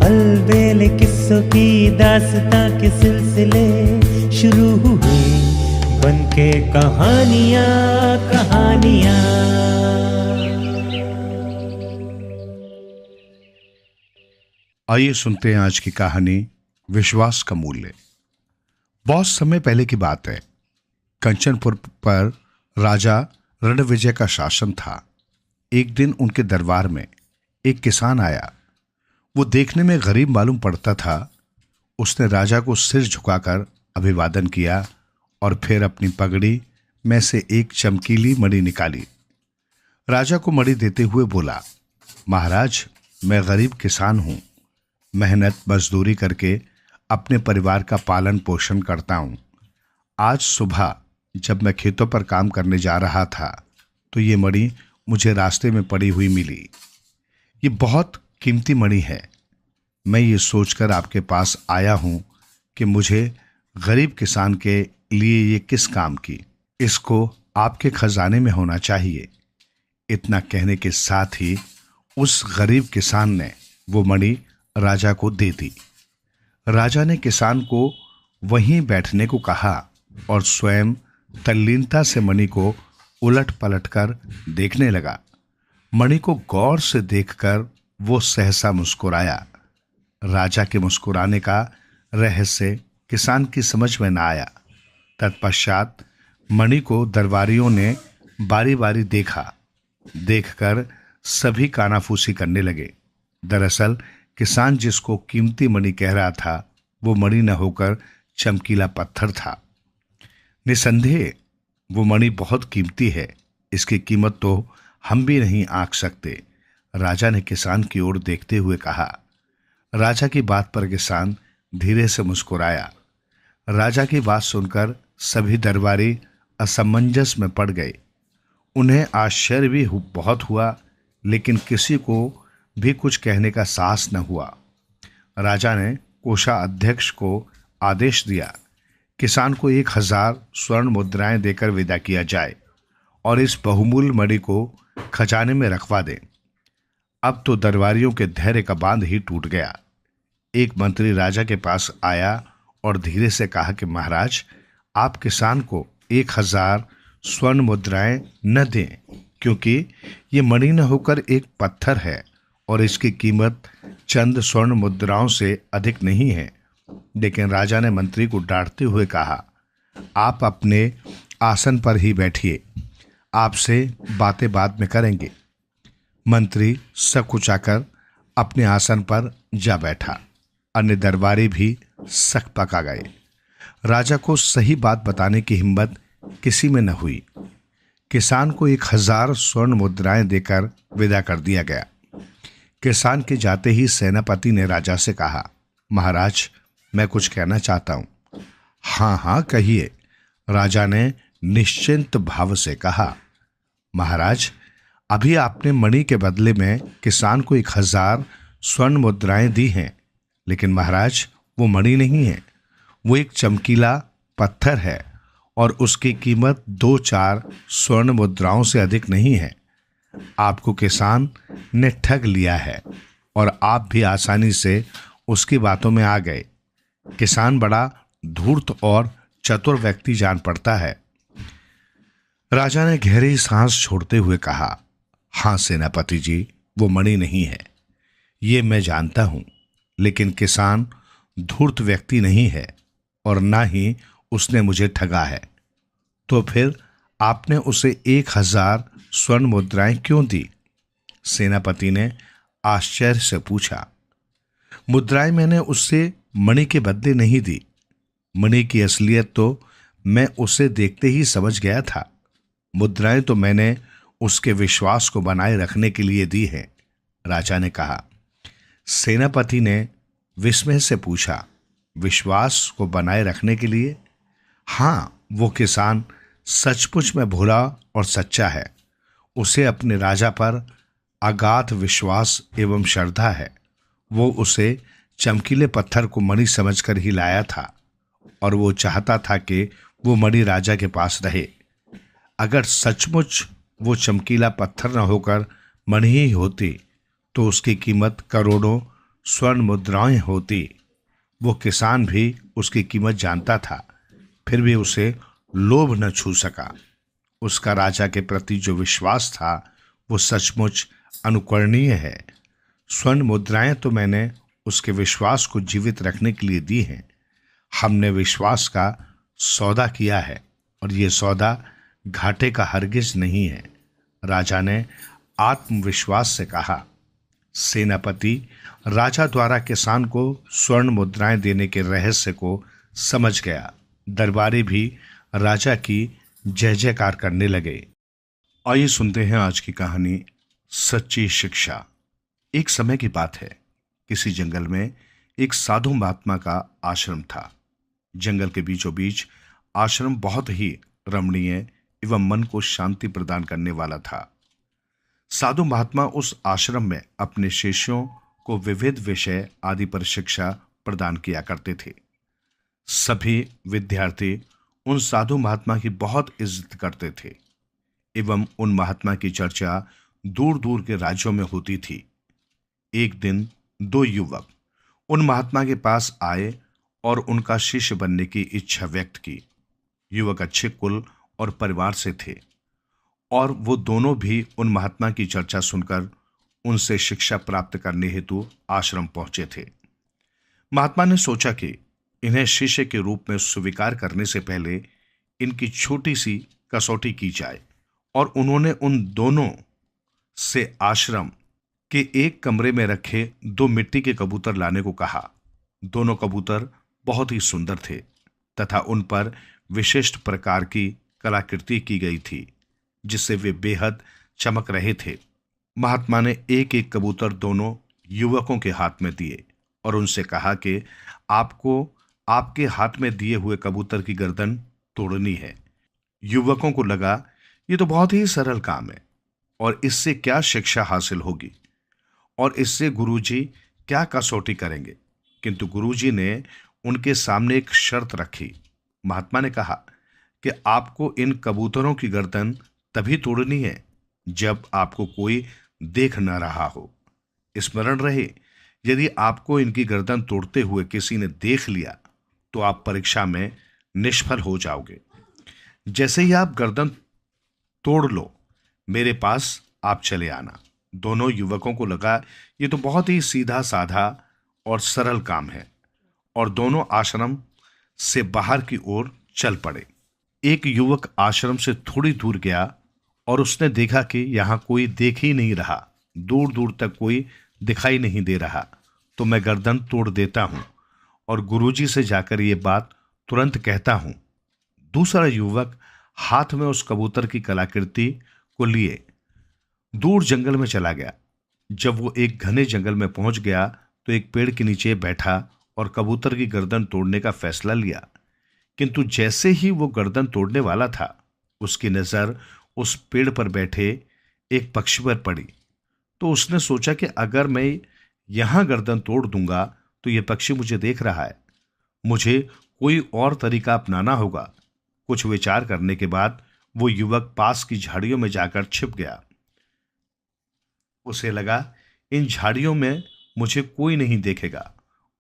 अलबेले किस्सों की दास्तां के सिलसिले शुरू हुए, बनके कहानियां कहानियां। आइए सुनते हैं आज की कहानी, विश्वास का मूल्य। बहुत समय पहले की बात है। कंचनपुर पर राजा रणविजय का शासन था। एक दिन उनके दरबार में एक किसान आया। वो देखने में गरीब मालूम पड़ता था। उसने राजा को सिर झुकाकर अभिवादन किया और फिर अपनी पगड़ी में से एक चमकीली मणि निकाली। राजा को मणि देते हुए बोला, महाराज, मैं गरीब किसान हूं। मेहनत मजदूरी करके अपने परिवार का पालन पोषण करता हूं। आज सुबह जब मैं खेतों पर काम करने जा रहा था तो ये मणि मुझे रास्ते में पड़ी हुई मिली। ये बहुत कीमती मणि है। मैं ये सोचकर आपके पास आया हूं कि मुझे गरीब किसान के लिए ये किस काम की, इसको आपके खजाने में होना चाहिए। इतना कहने के साथ ही उस गरीब किसान ने वो मणि राजा को दे दी। राजा ने किसान को वहीं बैठने को कहा और स्वयं तल्लीनता से मणि को उलट पलट कर देखने लगा। मणि को गौर से देखकर वो सहसा मुस्कुराया। राजा के मुस्कुराने का रहस्य किसान की समझ में न आया। तत्पश्चात मणि को दरबारियों ने बारी बारी देखा। देखकर सभी कानाफूसी करने लगे। दरअसल किसान जिसको कीमती मणि कह रहा था वो मणि न होकर चमकीला पत्थर था। निसंदेह वो मणि बहुत कीमती है। इसकी कीमत तो हम भी नहीं आंक सकते। राजा ने किसान की ओर देखते हुए कहा। राजा की बात पर किसान धीरे से मुस्कुराया। राजा की बात सुनकर सभी दरबारी असमंजस में पड़ गए। उन्हें आश्चर्य भी बहुत हुआ, लेकिन किसी को भी कुछ कहने का साहस न हुआ। राजा ने कोषाध्यक्ष को आदेश दिया, किसान को 1000 स्वर्ण मुद्राएं देकर विदा किया जाए और इस बहुमूल्य मणि को खजाने में रखवा दें। अब तो दरबारियों के धैर्य का बांध ही टूट गया। एक मंत्री राजा के पास आया और धीरे से कहा कि महाराज, आप किसान को 1000 स्वर्ण मुद्राएं न दें, क्योंकि ये मणि न होकर एक पत्थर है और इसकी कीमत चंद स्वर्ण मुद्राओं से अधिक नहीं है। लेकिन राजा ने मंत्री को डांटते हुए कहा, आप अपने आसन पर ही बैठिए, आपसे बातें बाद में करेंगे। मंत्री सकुचाकर अपने आसन पर जा बैठा। अन्य दरबारी भी सक पका गए। राजा को सही बात बताने की हिम्मत किसी में न हुई। किसान को 1000 स्वर्ण मुद्राएं देकर विदा कर दिया गया। किसान के जाते ही सेनापति ने राजा से कहा, महाराज, मैं कुछ कहना चाहता हूं। हाँ हाँ कहिए, राजा ने निश्चिंत भाव से कहा। महाराज, अभी आपने मणि के बदले में किसान को 1000 स्वर्ण मुद्राएं दी हैं, लेकिन महाराज वो मणि नहीं है, वो एक चमकीला पत्थर है और उसकी कीमत 2-4 स्वर्ण मुद्राओं से अधिक नहीं है। आपको किसान ने ठग लिया है और आप भी आसानी से उसकी बातों में आ गए। किसान बड़ा धूर्त और चतुर व्यक्ति जान पड़ता है। राजा ने गहरी सांस छोड़ते हुए कहा, हाँ सेनापति जी, वो मणि नहीं है, ये मैं जानता हूं, लेकिन किसान धूर्त व्यक्ति नहीं है और ना ही उसने मुझे ठगा है। तो फिर आपने उसे 1000 स्वर्ण मुद्राएं क्यों दी? सेनापति ने आश्चर्य से पूछा। मुद्राएं मैंने उससे मणि के बदले नहीं दी। मणि की असलियत तो मैं उसे देखते ही समझ गया था। मुद्राएं तो मैंने उसके विश्वास को बनाए रखने के लिए दी है, राजा ने कहा। सेनापति ने विस्मय से पूछा, विश्वास को बनाए रखने के लिए? हाँ, वो किसान सचमुच में भोला और सच्चा है। उसे अपने राजा पर अगाध विश्वास एवं श्रद्धा है। वो उसे चमकीले पत्थर को मणि समझकर ही लाया था और वो चाहता था कि वो मणि राजा के पास रहे। अगर सचमुच वो चमकीला पत्थर न होकर मणि ही होती तो उसकी कीमत करोड़ों स्वर्ण मुद्राएं होती, वो किसान भी उसकी कीमत जानता था, फिर भी उसे लोभ न छू सका। उसका राजा के प्रति जो विश्वास था वो सचमुच अनुकरणीय है। स्वर्ण मुद्राएं तो मैंने उसके विश्वास को जीवित रखने के लिए दी हैं। हमने विश्वास का सौदा किया है और ये सौदा घाटे का हरगिज नहीं है। राजा ने आत्मविश्वास से कहा। सेनापति राजा द्वारा किसान को स्वर्ण मुद्राएं देने के रहस्य को समझ गया। दरबारी भी राजा की जय जयकार करने लगे। आइए सुनते हैं आज की कहानी, सच्ची शिक्षा। एक समय की बात है, किसी जंगल में एक साधु महात्मा का आश्रम था। जंगल के बीचों बीच आश्रम बहुत ही रमणीय एवं मन को शांति प्रदान करने वाला था। साधु महात्मा उस आश्रम में अपने शिष्यों को विविध विषय आदि पर शिक्षा प्रदान किया करते थे। सभी विद्यार्थी उन साधु महात्मा की बहुत इज्जत करते थे एवं उन महात्मा की चर्चा दूर दूर के राज्यों में होती थी। एक दिन दो युवक उन महात्मा के पास आए और उनका शिष्य बनने की इच्छा व्यक्त की। युवक अच्छे कुल और परिवार से थे और वो दोनों भी उन महात्मा की चर्चा सुनकर उनसे शिक्षा प्राप्त करने हेतु आश्रम पहुंचे थे। महात्मा ने सोचा कि इन्हें शिष्य के रूप में स्वीकार करने से पहले इनकी छोटी सी कसौटी की जाए, और उन्होंने उन दोनों से आश्रम के एक कमरे में रखे दो मिट्टी के कबूतर लाने को कहा। दोनों कबूतर बहुत ही सुंदर थे तथा उन पर विशिष्ट प्रकार की कलाकृति की गई थी, जिससे वे बेहद चमक रहे थे। महात्मा ने एक एक कबूतर दोनों युवकों के हाथ में दिए और उनसे कहा कि आपको आपके हाथ में दिए हुए कबूतर की गर्दन तोड़नी है। युवकों को लगा ये तो बहुत ही सरल काम है और इससे क्या शिक्षा हासिल होगी और इससे गुरुजी क्या कसौटी करेंगे, किंतु गुरुजी ने उनके सामने एक शर्त रखी। महात्मा ने कहा कि आपको इन कबूतरों की गर्दन तभी तोड़नी है जब आपको कोई देख न रहा हो। स्मरण रहे, यदि आपको इनकी गर्दन तोड़ते हुए किसी ने देख लिया तो आप परीक्षा में निष्फल हो जाओगे। जैसे ही आप गर्दन तोड़ लो, मेरे पास आप चले आना। दोनों युवकों को लगा ये तो बहुत ही सीधा साधा और सरल काम है और दोनों आश्रम से बाहर की ओर चल पड़े। एक युवक आश्रम से थोड़ी दूर गया और उसने देखा कि यहाँ कोई देख ही नहीं रहा, दूर दूर तक कोई दिखाई नहीं दे रहा, तो मैं गर्दन तोड़ देता हूँ और गुरुजी से जाकर ये बात तुरंत कहता हूँ। दूसरा युवक हाथ में उस कबूतर की कलाकृति को लिए दूर जंगल में चला गया। जब वो एक घने जंगल में पहुंच गया तो एक पेड़ के नीचे बैठा और कबूतर की गर्दन तोड़ने का फैसला लिया। किंतु जैसे ही वो गर्दन तोड़ने वाला था, उसकी नजर उस पेड़ पर बैठे एक पक्षी पर पड़ी। तो उसने सोचा कि अगर मैं यहां गर्दन तोड़ दूंगा तो ये पक्षी मुझे देख रहा है, मुझे कोई और तरीका अपनाना होगा। कुछ विचार करने के बाद वो युवक पास की झाड़ियों में जाकर छिप गया। उसे लगा इन झाड़ियों में मुझे कोई नहीं देखेगा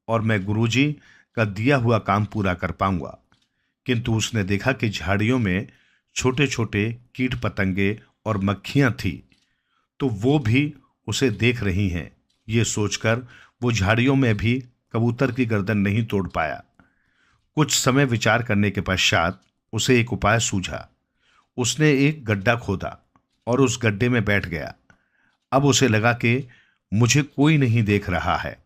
और मैं गुरुजी का दिया हुआ काम पूरा कर पाऊंगा। किंतु उसने देखा कि झाड़ियों में छोटे छोटे कीट पतंगे और मक्खियां थी, तो वो भी उसे देख रही हैं। ये सोचकर वो झाड़ियों में भी कबूतर की गर्दन नहीं तोड़ पाया। कुछ समय विचार करने के पश्चात उसे एक उपाय सूझा। उसने एक गड्ढा खोदा और उस गड्ढे में बैठ गया। अब उसे लगा कि मुझे कोई नहीं देख रहा है,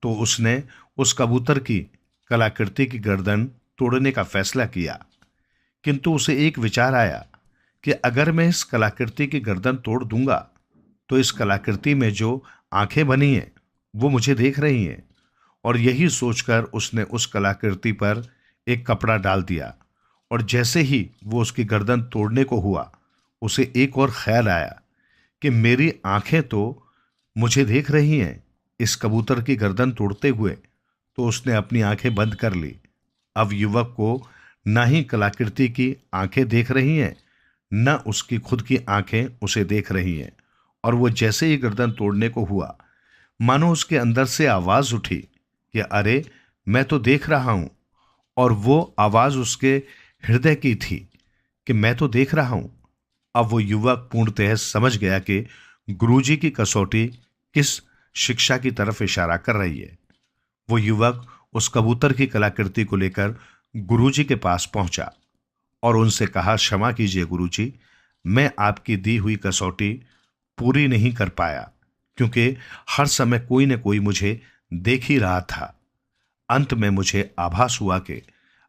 तो उसने उस कबूतर की कलाकृति की गर्दन तोड़ने का फैसला किया। किंतु उसे एक विचार आया कि अगर मैं इस कलाकृति की गर्दन तोड़ दूंगा तो इस कलाकृति में जो आंखें बनी हैं वो मुझे देख रही हैं, और यही सोचकर उसने उस कलाकृति पर एक कपड़ा डाल दिया। और जैसे ही वो उसकी गर्दन तोड़ने को हुआ, उसे एक और ख्याल आया कि मेरी आंखें तो मुझे देख रही हैं इस कबूतर की गर्दन तोड़ते हुए, तो उसने अपनी आंखें बंद कर ली। अब युवक को न ही कलाकृति की आंखें देख रही हैं, न उसकी खुद की आंखें उसे देख रही हैं, और वो जैसे ही गर्दन तोड़ने को हुआ, मानो उसके अंदर से आवाज उठी कि अरे, मैं तो देख रहा हूं। और वो आवाज उसके हृदय की थी कि मैं तो देख रहा हूं। अब वो युवक पूर्णतः समझ गया कि गुरुजी की कसौटी किस शिक्षा की तरफ इशारा कर रही है। वो युवक उस कबूतर की कलाकृति को लेकर गुरुजी के पास पहुंचा और उनसे कहा, क्षमा कीजिए गुरुजी, मैं आपकी दी हुई कसौटी पूरी नहीं कर पाया, क्योंकि हर समय कोई न कोई मुझे देख ही रहा था। अंत में मुझे आभास हुआ कि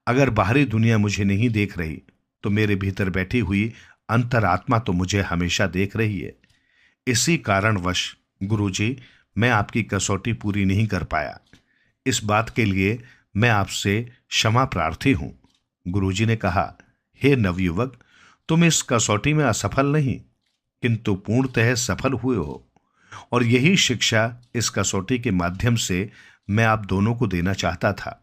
अगर बाहरी दुनिया मुझे नहीं देख रही तो मेरे भीतर बैठी हुई अंतरात्मा तो मुझे हमेशा देख रही है। इसी कारणवश गुरुजी, मैं आपकी कसौटी पूरी नहीं कर पाया। इस बात के लिए मैं आपसे क्षमा प्रार्थी हूं। गुरुजी ने कहा, हे नवयुवक, तुम इस कसौटी में असफल नहीं किंतु पूर्णतः सफल हुए हो, और यही शिक्षा इस कसौटी के माध्यम से मैं आप दोनों को देना चाहता था।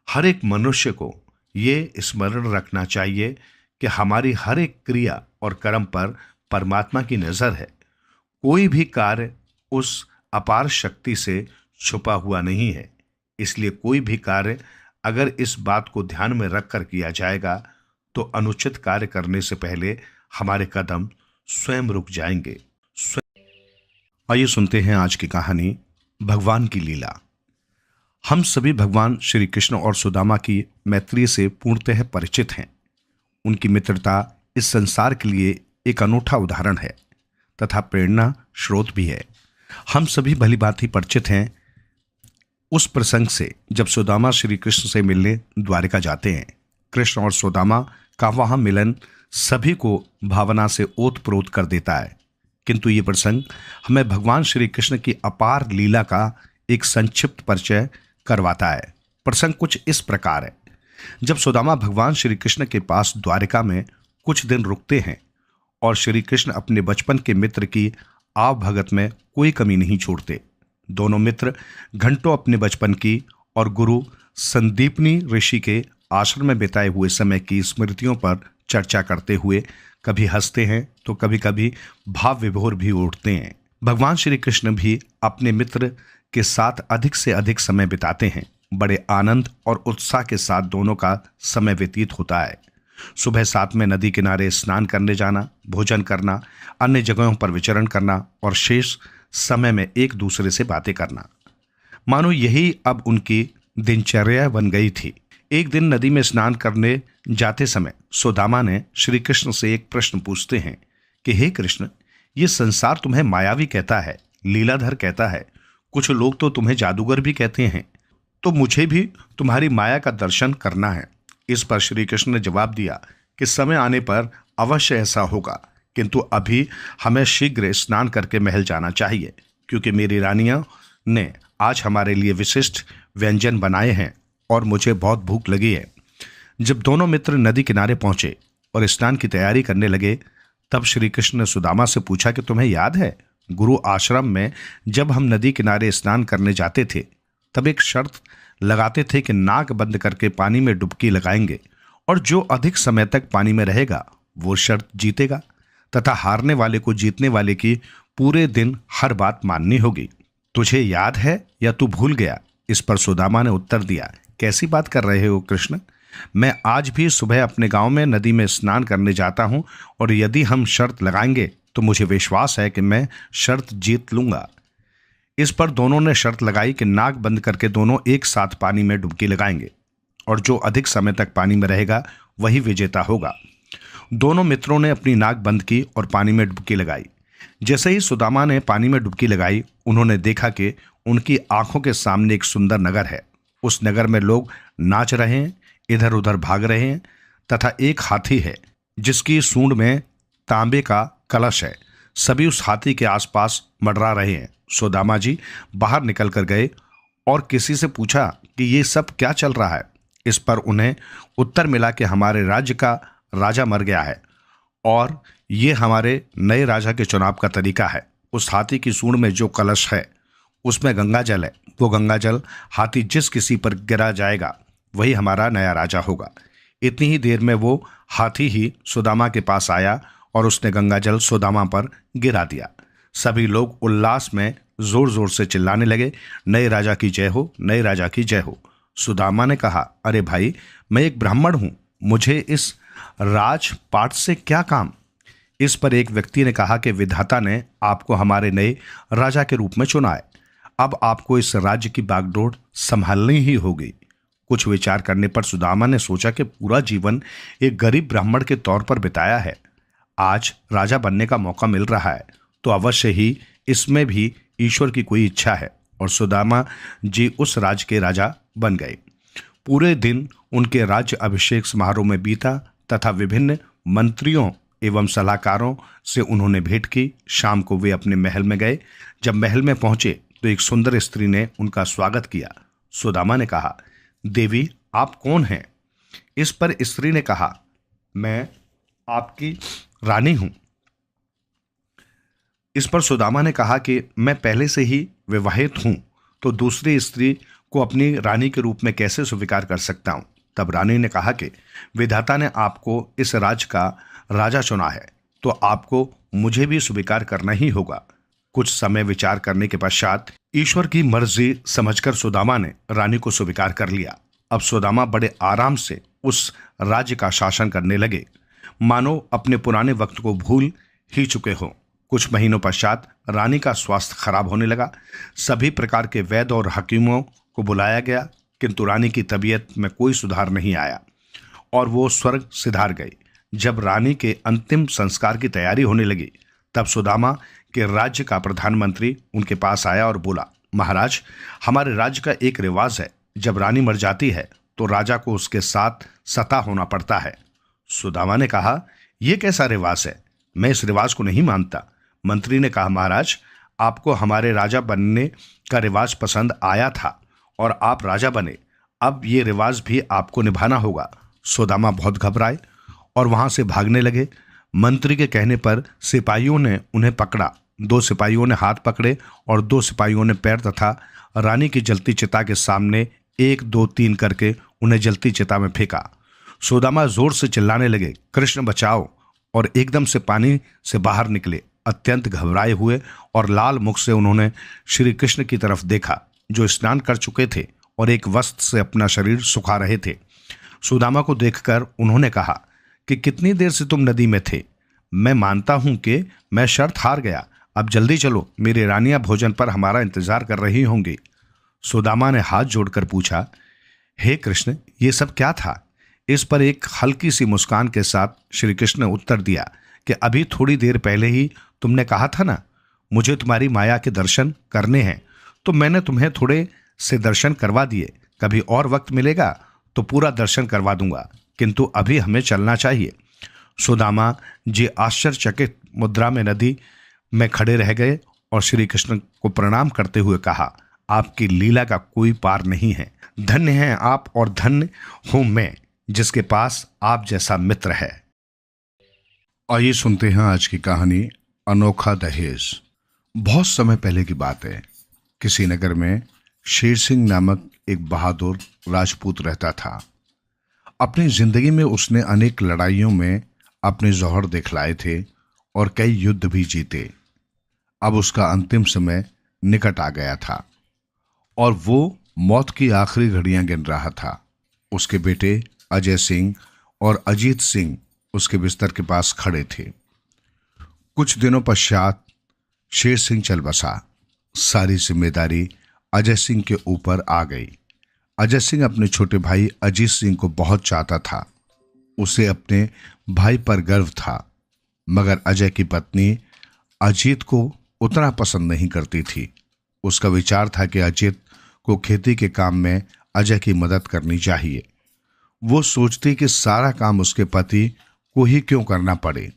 हर एक मनुष्य को ये स्मरण रखना चाहिए कि हमारी हर एक क्रिया और कर्म पर परमात्मा की नजर है। कोई भी कार्य उस अपार शक्ति से छुपा हुआ नहीं है। इसलिए कोई भी कार्य अगर इस बात को ध्यान में रखकर किया जाएगा तो अनुचित कार्य करने से पहले हमारे कदम स्वयं रुक जाएंगे। आइए सुनते हैं आज की कहानी, भगवान की लीला। हम सभी भगवान श्री कृष्ण और सुदामा की मैत्री से पूर्णतः परिचित हैं। उनकी मित्रता इस संसार के लिए एक अनूठा उदाहरण है तथा प्रेरणा स्रोत भी है। हम सभी भली भांति परिचित हैं उस प्रसंग से जब सुदामा श्री कृष्ण से मिलने द्वारिका जाते हैं। कृष्ण और सुदामा का वहां मिलन सभी को भावना से ओतप्रोत कर देता है, किंतु ये प्रसंग हमें भगवान श्री कृष्ण की अपार लीला का एक संक्षिप्त परिचय करवाता है। प्रसंग कुछ इस प्रकार है। जब सुदामा भगवान श्री कृष्ण के पास द्वारिका में कुछ दिन रुकते हैं और श्री कृष्ण अपने बचपन के मित्र की आवभगत में कोई कमी नहीं छोड़ते। दोनों मित्र घंटों अपने बचपन की और गुरु संदीपनी ऋषि के आश्रम में बिताए हुए समय की स्मृतियों पर चर्चा करते हुए कभी हंसते हैं तो कभी कभी भाव विभोर भी उठते हैं। भगवान श्री कृष्ण भी अपने मित्र के साथ अधिक से अधिक समय बिताते हैं। बड़े आनंद और उत्साह के साथ दोनों का समय व्यतीत होता है। सुबह साथ में नदी किनारे स्नान करने जाना, भोजन करना, अन्य जगहों पर विचरण करना और शेष समय में एक दूसरे से बातें करना, मानो यही अब उनकी दिनचर्या बन गई थी। एक दिन नदी में स्नान करने जाते समय सुदामा ने श्री कृष्ण से एक प्रश्न पूछते हैं कि हे कृष्ण, ये संसार तुम्हें मायावी कहता है, लीलाधर कहता है, कुछ लोग तो तुम्हें जादूगर भी कहते हैं, तो मुझे भी तुम्हारी माया का दर्शन करना है। इस पर श्री कृष्ण ने जवाब दिया कि समय आने पर अवश्य ऐसा होगा, किंतु अभी हमें शीघ्र स्नान करके महल जाना चाहिए, क्योंकि मेरी रानियों ने आज हमारे लिए विशिष्ट व्यंजन बनाए हैं और मुझे बहुत भूख लगी है। जब दोनों मित्र नदी किनारे पहुंचे और स्नान की तैयारी करने लगे, तब श्री कृष्ण ने सुदामा से पूछा कि तुम्हें याद है, गुरु आश्रम में जब हम नदी किनारे स्नान करने जाते थे तब एक शर्त लगाते थे कि नाक बंद करके पानी में डुबकी लगाएंगे और जो अधिक समय तक पानी में रहेगा वो शर्त जीतेगा तथा हारने वाले को जीतने वाले की पूरे दिन हर बात माननी होगी। तुझे याद है या तू भूल गया? इस पर सुदामा ने उत्तर दिया, कैसी बात कर रहे हो कृष्ण, मैं आज भी सुबह अपने गांव में नदी में स्नान करने जाता हूं और यदि हम शर्त लगाएंगे तो मुझे विश्वास है कि मैं शर्त जीत लूंगा। इस पर दोनों ने शर्त लगाई कि नाक बंद करके दोनों एक साथ पानी में डुबकी लगाएंगे और जो अधिक समय तक पानी में रहेगा वही विजेता होगा। दोनों मित्रों ने अपनी नाक बंद की और पानी में डुबकी लगाई। जैसे ही सुदामा ने पानी में डुबकी लगाई, उन्होंने देखा कि उनकी आंखों के सामने एक सुंदर नगर है। उस नगर में लोग नाच रहे हैं, इधर उधर भाग रहे हैं तथा एक हाथी है जिसकी सूंड में तांबे का कलश है। सभी उस हाथी के आसपास मंडरा रहे हैं। सुदामा जी बाहर निकल कर गए और किसी से पूछा कि ये सब क्या चल रहा है। इस पर उन्हें उत्तर मिला कि हमारे राज्य का राजा मर गया है और ये हमारे नए राजा के चुनाव का तरीका है। उस हाथी की सूंड में जो कलश है उसमें गंगा जल है। वो गंगा जल हाथी जिस किसी पर गिरा जाएगा वही हमारा नया राजा होगा। इतनी ही देर में वो हाथी ही सुदामा के पास आया और उसने गंगा जल सुदामा पर गिरा दिया। सभी लोग उल्लास में जोर जोर से चिल्लाने लगे, नए राजा की जय हो, नए राजा की जय हो। सुदामा ने कहा, अरे भाई, मैं एक ब्राह्मण हूं, मुझे इस राजपाट से क्या काम। इस पर एक व्यक्ति ने कहा कि विधाता ने आपको हमारे नए राजा के रूप में चुना है, अब आपको इस राज्य की बागडोर संभालनी ही होगी। कुछ विचार करने पर सुदामा ने सोचा कि पूरा जीवन एक गरीब ब्राह्मण के तौर पर बिताया है, आज राजा बनने का मौका मिल रहा है तो अवश्य ही इसमें भी ईश्वर की कोई इच्छा है। और सुदामा जी उस राज्य के राजा बन गए। पूरे दिन उनके राज्य अभिषेक समारोह में बीता तथा विभिन्न मंत्रियों एवं सलाहकारों से उन्होंने भेंट की। शाम को वे अपने महल में गए। जब महल में पहुंचे तो एक सुंदर स्त्री ने उनका स्वागत किया। सुदामा ने कहा, देवी, आप कौन हैं? इस पर स्त्री ने कहा, मैं आपकी रानी हूं। इस पर सुदामा ने कहा कि मैं पहले से ही विवाहित हूं, तो दूसरी स्त्री को अपनी रानी के रूप में कैसे स्वीकार कर सकता हूं। तब रानी ने कहा कि विधाता ने आपको इस राज्य का राजा चुना है तो आपको मुझे भी स्वीकार करना ही होगा। कुछ समय विचार करने के पश्चात ईश्वर की मर्जी समझकर सुदामा ने रानी को स्वीकार कर लिया। अब सुदामा बड़े आराम से उस राज्य का शासन करने लगे, मानो अपने पुराने वक्त को भूल ही चुके हों। कुछ महीनों पश्चात रानी का स्वास्थ्य खराब होने लगा। सभी प्रकार के वैद्य और हकीमों को बुलाया गया, किंतु रानी की तबीयत में कोई सुधार नहीं आया और वो स्वर्ग सिधार गई। जब रानी के अंतिम संस्कार की तैयारी होने लगी तब सुदामा के राज्य का प्रधानमंत्री उनके पास आया और बोला, महाराज, हमारे राज्य का एक रिवाज है, जब रानी मर जाती है तो राजा को उसके साथ सता होना पड़ता है। सुदामा ने कहा, यह कैसा रिवाज है? मैं इस रिवाज को नहीं मानता। मंत्री ने कहा, महाराज, आपको हमारे राजा बनने का रिवाज पसंद आया था और आप राजा बने, अब ये रिवाज भी आपको निभाना होगा। सुदामा बहुत घबराए और वहां से भागने लगे। मंत्री के कहने पर सिपाहियों ने उन्हें पकड़ा। 2 सिपाहियों ने हाथ पकड़े और 2 सिपाहियों ने पैर तथा रानी की जलती चिता के सामने 1, 2, 3 करके उन्हें जलती चिता में फेंका। सुदामा जोर से चिल्लाने लगे, कृष्ण बचाओ, और एकदम से पानी से बाहर निकले। अत्यंत घबराए हुए और लाल मुख से उन्होंने श्री कृष्ण की तरफ देखा, जो स्नान कर चुके थे और एक वस्त्र से अपना शरीर सुखा रहे थे। सुदामा को देखकर उन्होंने कहा कि कितनी देर से तुम नदी में थे? मैं मानता हूं कि मैं शर्त हार गया, अब जल्दी चलो, मेरी रानियां भोजन पर हमारा इंतजार कर रही होंगी। सुदामा ने हाथ जोड़कर पूछा, हे कृष्ण, ये सब क्या था? इस पर एक हल्की सी मुस्कान के साथ श्री कृष्ण ने उत्तर दिया कि अभी थोड़ी देर पहले ही तुमने कहा था ना, मुझे तुम्हारी माया के दर्शन करने हैं, तो मैंने तुम्हें थोड़े से दर्शन करवा दिए। कभी और वक्त मिलेगा तो पूरा दर्शन करवा दूंगा, किंतु अभी हमें चलना चाहिए। सुदामा जी आश्चर्यचकित मुद्रा में नदी में खड़े रह गए और श्री कृष्ण को प्रणाम करते हुए कहा, आपकी लीला का कोई पार नहीं है। धन्य हैं आप और धन्य हूं मैं, जिसके पास आप जैसा मित्र है। आइए सुनते हैं आज की कहानी, अनोखा दहेज। बहुत समय पहले की बात है। किसी नगर में शेर सिंह नामक एक बहादुर राजपूत रहता था। अपनी जिंदगी में उसने अनेक लड़ाइयों में अपने जौहर दिखलाए थे और कई युद्ध भी जीते। अब उसका अंतिम समय निकट आ गया था और वो मौत की आखिरी घड़ियां गिन रहा था। उसके बेटे अजय सिंह और अजीत सिंह उसके बिस्तर के पास खड़े थे। कुछ दिनों पश्चात शेर सिंह चल बसा। सारी जिम्मेदारी अजय सिंह के ऊपर आ गई। अजय सिंह अपने छोटे भाई अजीत सिंह को बहुत चाहता था। उसे अपने भाई पर गर्व था, मगर अजय की पत्नी अजीत को उतना पसंद नहीं करती थी। उसका विचार था कि अजीत को खेती के काम में अजय की मदद करनी चाहिए। वो सोचती कि सारा काम उसके पति को ही क्यों करना पड़े।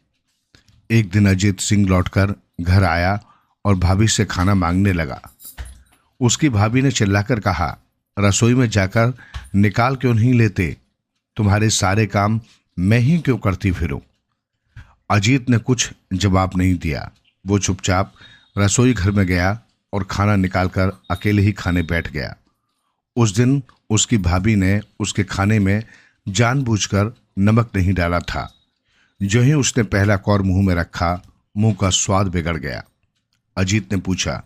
एक दिन अजीत सिंह लौटकर घर आया और भाभी से खाना मांगने लगा। उसकी भाभी ने चिल्लाकर कहा, रसोई में जाकर निकाल क्यों नहीं लेते? तुम्हारे सारे काम मैं ही क्यों करती फिरूं? अजीत ने कुछ जवाब नहीं दिया। वो चुपचाप रसोई घर में गया और खाना निकालकर अकेले ही खाने बैठ गया। उस दिन उसकी भाभी ने उसके खाने में जानबूझकर नमक नहीं डाला था। जो ही उसने पहला कौर मुंह में रखा, मुंह का स्वाद बिगड़ गया। अजीत ने पूछा,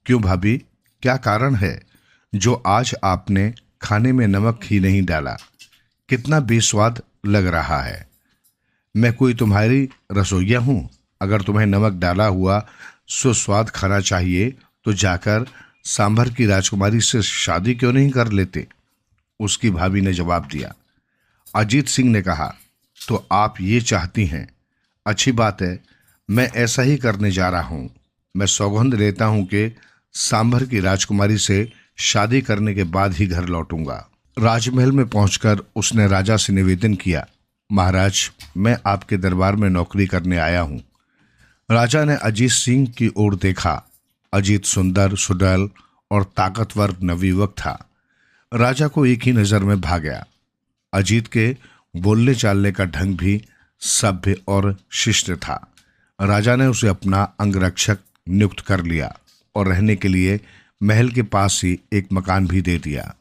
क्यों भाभी, क्या कारण है जो आज आपने खाने में नमक ही नहीं डाला? कितना बेस्वाद लग रहा है। मैं कोई तुम्हारी रसोइया हूं? अगर तुम्हें नमक डाला हुआ सुस्वाद खाना चाहिए तो जाकर सांभर की राजकुमारी से शादी क्यों नहीं कर लेते? उसकी भाभी ने जवाब दिया। अजीत सिंह ने कहा, तो आप ये चाहती हैं? अच्छी बात है, मैं ऐसा ही करने जा रहा हूं। मैं सौगंध लेता हूं कि सांभर की राजकुमारी से शादी करने के बाद ही घर लौटूंगा। राजमहल में पहुंचकर उसने राजा से निवेदन किया, महाराज, मैं आपके दरबार में नौकरी करने आया हूं। राजा ने अजीत सिंह की ओर देखा। अजीत सुंदर, सुडौल और ताकतवर नवयुवक था। राजा को एक ही नजर में भा गया। अजीत के बोलने चालने का ढंग भी सभ्य और शिष्ट था। राजा ने उसे अपना अंगरक्षक नियुक्त कर लिया और रहने के लिए महल के पास ही एक मकान भी दे दिया।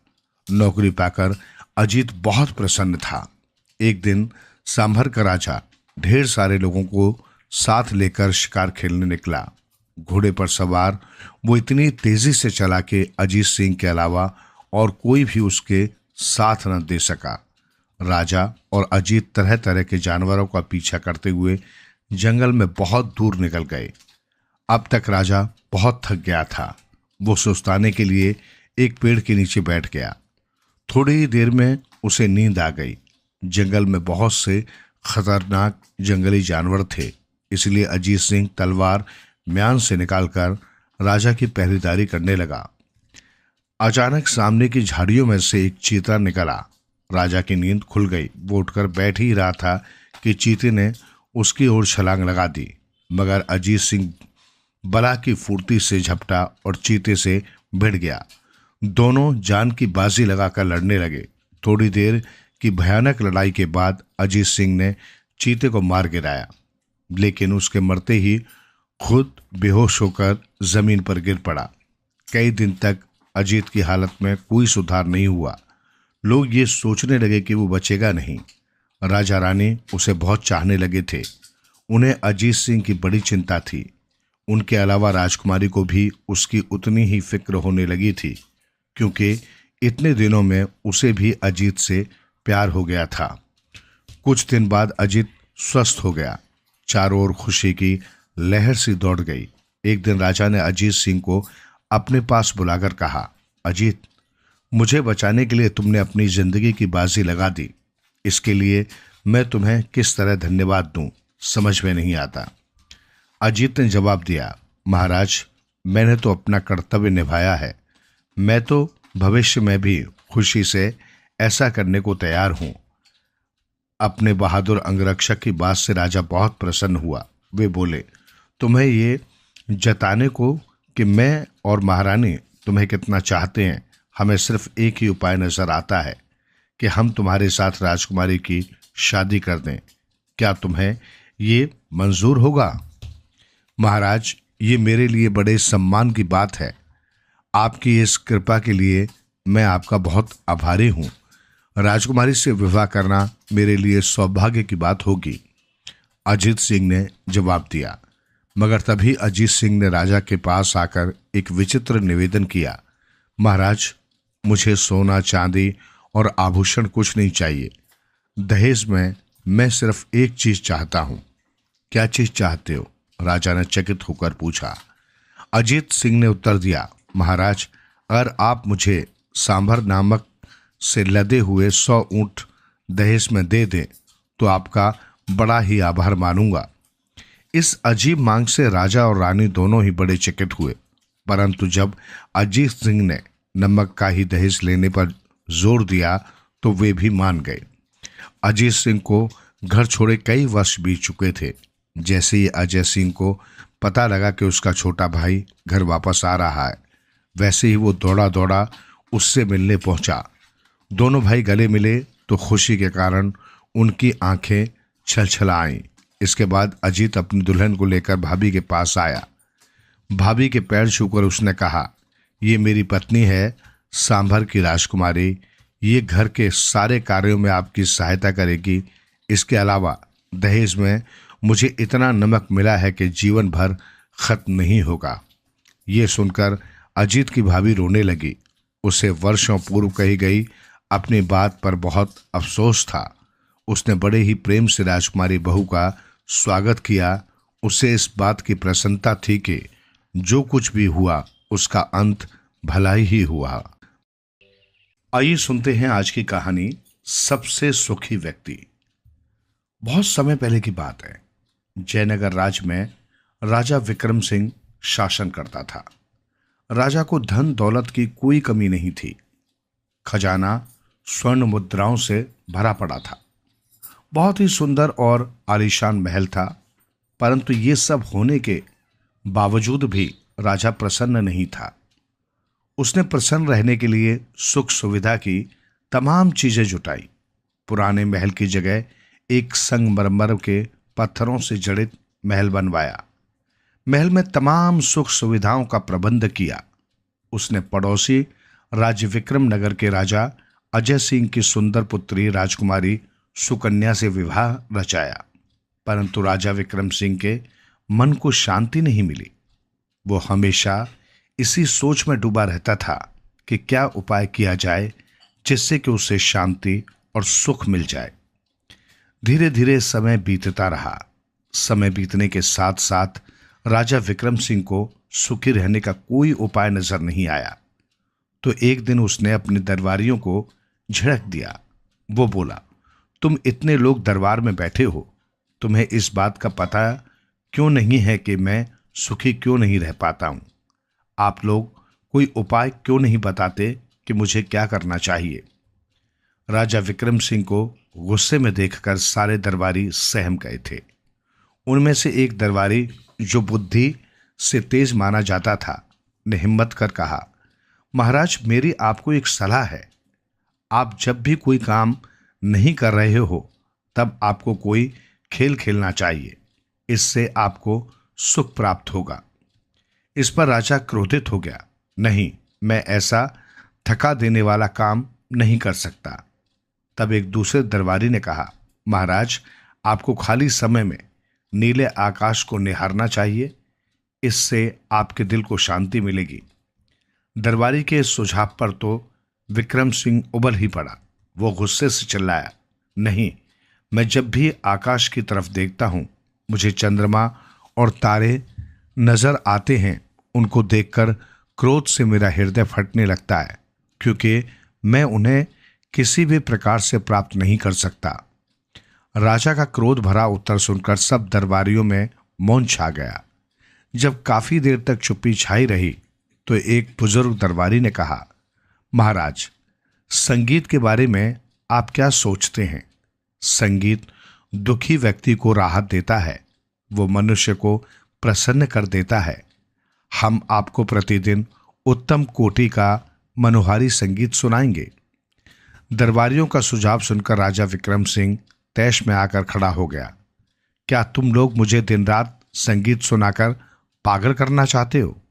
नौकरी पाकर अजीत बहुत प्रसन्न था। एक दिन सांभर का राजा ढेर सारे लोगों को साथ लेकर शिकार खेलने निकला। घोड़े पर सवार वो इतनी तेजी से चला कि अजीत सिंह के अलावा और कोई भी उसके साथ न दे सका। राजा और अजीत तरह तरह के जानवरों का पीछा करते हुए जंगल में बहुत दूर निकल गए। अब तक राजा बहुत थक गया था। वो सुस्ताने के लिए एक पेड़ के नीचे बैठ गया। थोड़ी ही देर में उसे नींद आ गई। जंगल में बहुत से खतरनाक जंगली जानवर थे, इसलिए अजीत सिंह तलवार म्यान से निकालकर राजा की पहरेदारी करने लगा। अचानक सामने की झाड़ियों में से एक चीता निकला। राजा की नींद खुल गई। वो उठकर बैठ ही रहा था कि चीते ने उसकी ओर छलांग लगा दी, मगर अजीत सिंह बला की फुर्ती से झपटा और चीते से भिड़ गया। दोनों जान की बाजी लगाकर लड़ने लगे। थोड़ी देर की भयानक लड़ाई के बाद अजीत सिंह ने चीते को मार गिराया, लेकिन उसके मरते ही खुद बेहोश होकर जमीन पर गिर पड़ा। कई दिन तक अजीत की हालत में कोई सुधार नहीं हुआ। लोग ये सोचने लगे कि वो बचेगा नहीं। राजा रानी उसे बहुत चाहने लगे थे। उन्हें अजीत सिंह की बड़ी चिंता थी। उनके अलावा राजकुमारी को भी उसकी उतनी ही फिक्र होने लगी थी, क्योंकि इतने दिनों में उसे भी अजीत से प्यार हो गया था। कुछ दिन बाद अजीत स्वस्थ हो गया। चारों ओर खुशी की लहर सी दौड़ गई। एक दिन राजा ने अजीत सिंह को अपने पास बुलाकर कहा, अजीत, मुझे बचाने के लिए तुमने अपनी जिंदगी की बाजी लगा दी। इसके लिए मैं तुम्हें किस तरह धन्यवाद दूं, समझ में नहीं आता। अजीत ने जवाब दिया, महाराज, मैंने तो अपना कर्तव्य निभाया है। मैं तो भविष्य में भी खुशी से ऐसा करने को तैयार हूं। अपने बहादुर अंगरक्षक की बात से राजा बहुत प्रसन्न हुआ। वे बोले, तुम्हें ये जताने को कि मैं और महारानी तुम्हें कितना चाहते हैं, हमें सिर्फ एक ही उपाय नजर आता है कि हम तुम्हारे साथ राजकुमारी की शादी कर दें। क्या तुम्हें ये मंजूर होगा? महाराज, ये मेरे लिए बड़े सम्मान की बात है। आपकी इस कृपा के लिए मैं आपका बहुत आभारी हूँ। राजकुमारी से विवाह करना मेरे लिए सौभाग्य की बात होगी, अजीत सिंह ने जवाब दिया। मगर तभी अजीत सिंह ने राजा के पास आकर एक विचित्र निवेदन किया, महाराज, मुझे सोना, चांदी और आभूषण कुछ नहीं चाहिए। दहेज में मैं सिर्फ एक चीज चाहता हूं। क्या चीज चाहते हो? राजा ने चकित होकर पूछा। अजीत सिंह ने उत्तर दिया, महाराज, अगर आप मुझे सांभर नामक से लदे हुए 100 ऊंट दहेज में दे दें तो आपका बड़ा ही आभार मानूंगा। इस अजीब मांग से राजा और रानी दोनों ही बड़े चकित हुए, परंतु जब अजीत सिंह ने नमक का ही दहेज लेने पर जोर दिया तो वे भी मान गए। अजीत सिंह को घर छोड़े कई वर्ष बीत चुके थे। जैसे ही अजय सिंह को पता लगा कि उसका छोटा भाई घर वापस आ रहा है, वैसे ही वो दौड़ा दौड़ा उससे मिलने पहुंचा। दोनों भाई गले मिले तो खुशी के कारण उनकी आंखें छलछला आईं। इसके बाद अजीत अपनी दुल्हन को लेकर भाभी के पास आया। भाभी के पैर छूकर उसने कहा, ये मेरी पत्नी है, सांभर की राजकुमारी। ये घर के सारे कार्यों में आपकी सहायता करेगी। इसके अलावा दहेज में मुझे इतना नमक मिला है कि जीवन भर खत्म नहीं होगा। ये सुनकर अजीत की भाभी रोने लगी। उसे वर्षों पूर्व कही गई अपनी बात पर बहुत अफसोस था। उसने बड़े ही प्रेम से राजकुमारी बहू का स्वागत किया। उसे इस बात की प्रसन्नता थी कि जो कुछ भी हुआ उसका अंत भला ही हुआ। आइए सुनते हैं आज की कहानी, सबसे सुखी व्यक्ति। बहुत समय पहले की बात है। जयनगर राज्य में राजा विक्रम सिंह शासन करता था। राजा को धन दौलत की कोई कमी नहीं थी। खजाना स्वर्ण मुद्राओं से भरा पड़ा था। बहुत ही सुंदर और आलीशान महल था। परंतु ये सब होने के बावजूद भी राजा प्रसन्न नहीं था। उसने प्रसन्न रहने के लिए सुख सुविधा की तमाम चीजें जुटाई। पुराने महल की जगह एक संगमरमर के पत्थरों से जड़ित महल बनवाया। महल में तमाम सुख सुविधाओं का प्रबंध किया। उसने पड़ोसी राज्य विक्रम नगर के राजा अजय सिंह की सुंदर पुत्री राजकुमारी सुकन्या से विवाह रचाया। परंतु राजा विक्रम सिंह के मन को शांति नहीं मिली। वो हमेशा इसी सोच में डूबा रहता था कि क्या उपाय किया जाए जिससे कि उसे शांति और सुख मिल जाए। धीरे धीरे समय बीतता रहा। समय बीतने के साथ साथ राजा विक्रम सिंह को सुखी रहने का कोई उपाय नजर नहीं आया। तो एक दिन उसने अपने दरबारियों को झिड़क दिया। वो बोला, तुम इतने लोग दरबार में बैठे हो, तुम्हें इस बात का पता क्यों नहीं है कि मैं सुखी क्यों नहीं रह पाता हूं? आप लोग कोई उपाय क्यों नहीं बताते कि मुझे क्या करना चाहिए? राजा विक्रम सिंह को गुस्से में देखकर सारे दरबारी सहम गए थे। उनमें से एक दरबारी, जो बुद्धि से तेज माना जाता था, ने हिम्मत कर कहा, महाराज, मेरी आपको एक सलाह है। आप जब भी कोई काम नहीं कर रहे हो तब आपको कोई खेल खेलना चाहिए। इससे आपको सुख प्राप्त होगा। इस पर राजा क्रोधित हो गया। नहीं, मैं ऐसा थका देने वाला काम नहीं कर सकता। तब एक दूसरे दरबारी ने कहा, महाराज, आपको खाली समय में नीले आकाश को निहारना चाहिए। इससे आपके दिल को शांति मिलेगी। दरबारी के इस सुझाव पर तो विक्रम सिंह उबल ही पड़ा। वो गुस्से से चिल्लाया, नहीं, मैं जब भी आकाश की तरफ देखता हूं मुझे चंद्रमा और तारे नजर आते हैं। उनको देखकर क्रोध से मेरा हृदय फटने लगता है, क्योंकि मैं उन्हें किसी भी प्रकार से प्राप्त नहीं कर सकता। राजा का क्रोध भरा उत्तर सुनकर सब दरबारियों में मौन छा गया। जब काफी देर तक चुप्पी छाई रही तो एक बुजुर्ग दरबारी ने कहा, महाराज, संगीत के बारे में आप क्या सोचते हैं? संगीत दुखी व्यक्ति को राहत देता है। वो मनुष्य को प्रसन्न कर देता है। हम आपको प्रतिदिन उत्तम कोटि का मनोहारी संगीत सुनाएंगे। दरबारियों का सुझाव सुनकर राजा विक्रम सिंह तैश में आकर खड़ा हो गया। क्या तुम लोग मुझे दिन रात संगीत सुनाकर पागल करना चाहते हो?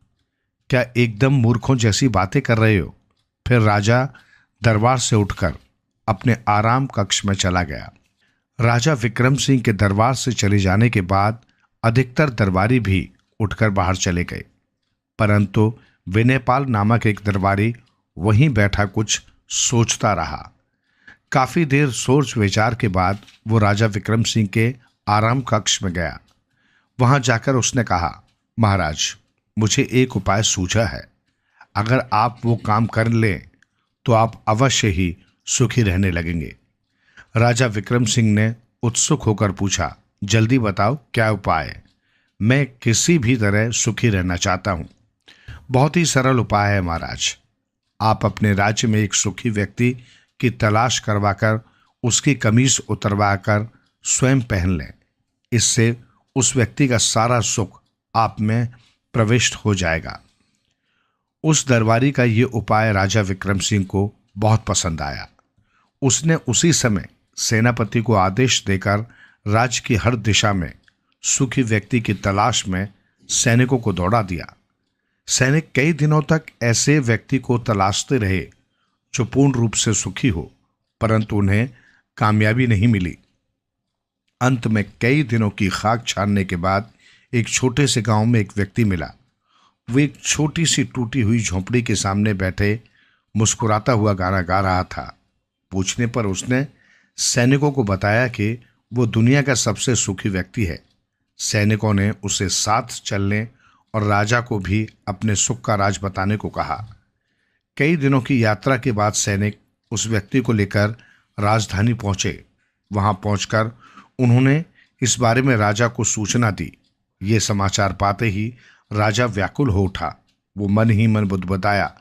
क्या एकदम मूर्खों जैसी बातें कर रहे हो? फिर राजा दरबार से उठकर अपने आराम कक्ष में चला गया। राजा विक्रम सिंह के दरबार से चले जाने के बाद अधिकतर दरबारी भी उठकर बाहर चले गए। परंतु विनयपाल नामक एक दरबारी वहीं बैठा कुछ सोचता रहा। काफी देर सोच विचार के बाद वो राजा विक्रम सिंह के आराम कक्ष में गया। वहां जाकर उसने कहा, महाराज, मुझे एक उपाय सूझा है। अगर आप वो काम कर लें तो आप अवश्य ही सुखी रहने लगेंगे। राजा विक्रम सिंह ने उत्सुक होकर पूछा, जल्दी बताओ, क्या उपाय है? मैं किसी भी तरह सुखी रहना चाहता हूं। बहुत ही सरल उपाय है महाराज। आप अपने राज्य में एक सुखी व्यक्ति की तलाश करवाकर उसकी कमीज उतरवाकर स्वयं पहन लें। इससे उस व्यक्ति का सारा सुख आप में प्रविष्ट हो जाएगा। उस दरबारी का ये उपाय राजा विक्रम सिंह को बहुत पसंद आया। उसने उसी समय सेनापति को आदेश देकर राज्य की हर दिशा में सुखी व्यक्ति की तलाश में सैनिकों को दौड़ा दिया। सैनिक कई दिनों तक ऐसे व्यक्ति को तलाशते रहे जो पूर्ण रूप से सुखी हो, परंतु उन्हें कामयाबी नहीं मिली। अंत में कई दिनों की खाक छानने के बाद एक छोटे से गांव में एक व्यक्ति मिला। वो एक छोटी सी टूटी हुई झोंपड़ी के सामने बैठे मुस्कुराता हुआ गाना गा रहा था। पूछने पर उसने सैनिकों को बताया कि वो दुनिया का सबसे सुखी व्यक्ति है। सैनिकों ने उसे साथ चलने और राजा को भी अपने सुख का राज बताने को कहा। कई दिनों की यात्रा के बाद सैनिक उस व्यक्ति को लेकर राजधानी पहुंचे। वहां पहुंचकर उन्होंने इस बारे में राजा को सूचना दी। ये समाचार पाते ही राजा व्याकुल हो उठा। वो मन ही मन बुदबुदाया,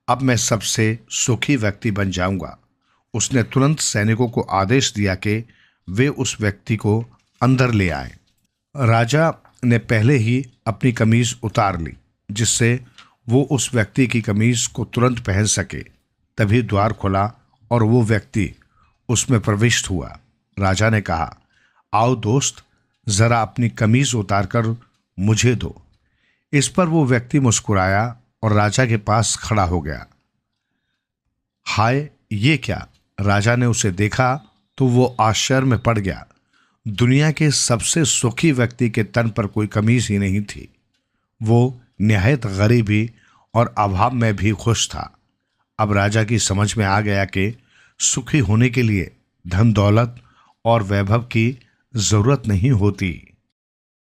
अब मैं सबसे सुखी व्यक्ति बन जाऊंगा। उसने तुरंत सैनिकों को आदेश दिया कि वे उस व्यक्ति को अंदर ले आए। राजा ने पहले ही अपनी कमीज उतार ली, जिससे वो उस व्यक्ति की कमीज को तुरंत पहन सके। तभी द्वार खुला और वो व्यक्ति उसमें प्रविष्ट हुआ। राजा ने कहा, आओ दोस्त, जरा अपनी कमीज उतारकर मुझे दो। इस पर वो व्यक्ति मुस्कुराया और राजा के पास खड़ा हो गया। हाय, ये क्या? राजा ने उसे देखा तो वो आश्चर्य में पड़ गया। दुनिया के सबसे सुखी व्यक्ति के तन पर कोई कमीज ही नहीं थी। वो निहायत गरीबी और अभाव में भी खुश था। अब राजा की समझ में आ गया कि सुखी होने के लिए धन दौलत और वैभव की जरूरत नहीं होती।